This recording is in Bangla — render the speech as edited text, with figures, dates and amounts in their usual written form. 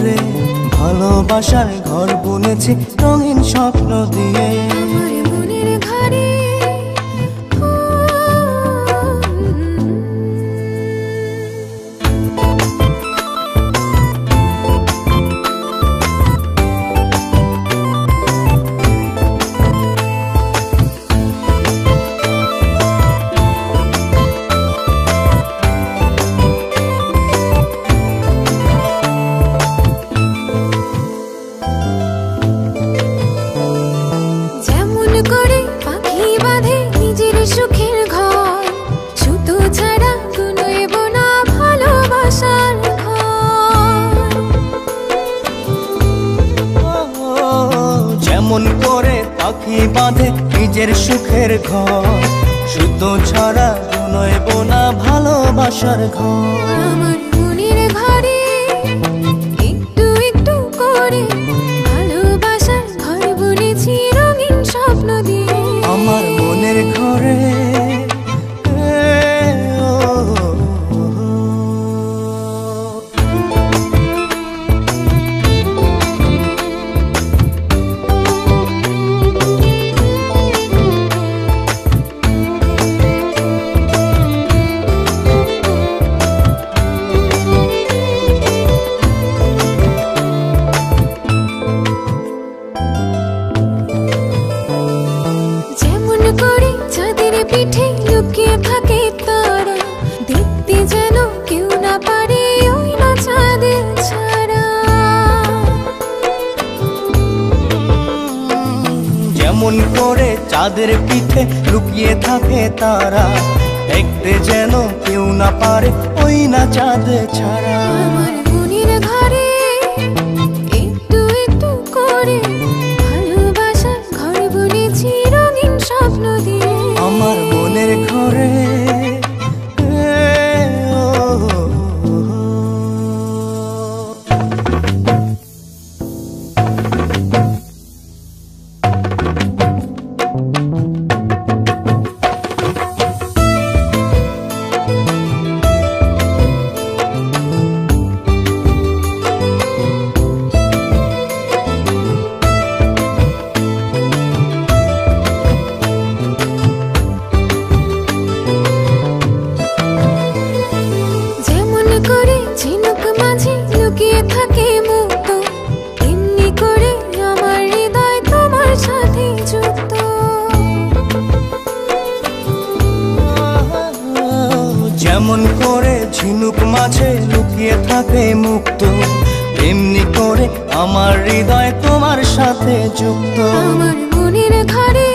করে ভালোবাসার ঘর বুনেছি রঙিন স্বপ্ন দিয়ে। আমার মনের ঘরে যেমন করে পাখি বাঁধে নিজের সুখের ঘর, সুতো ছাড়া নইব না ভালোবাসার ঘর। আমার মনের ঘরে একটু একটু করে ভালোবাসার ঘর বুনেছি রঙিন স্বপ্ন দিয়ে। আমার মনের ঘরে পিঠে লুকিয়ে থাকে তারা, দেখতে যেন কেউ না পারে ওই না চাঁদের ছাড়া। যেমন করে চাঁদের পিঠে লুকিয়ে থাকে তারা, দেখতে যেন কেউ না পারে ওই না চাঁদ ছাড়া। আমার মনের ঘরে একটু একটু করে ভালোবাসার ঘর বুনেছি রঙিন স্বপ্ন দিয়ে। আমার মনের ঘরে ঝিনুক মাঝে লুকিয়ে থাকে মুক্ত, এমনি করে আমার হৃদয় তোমার সাথে যুক্ত। যেমন করে ঝিনুক মাঝে লুকিয়ে থাকে মুক্ত, এমনি করে আমার হৃদয় তোমার সাথে যুক্ত। আমার মনের ঘরে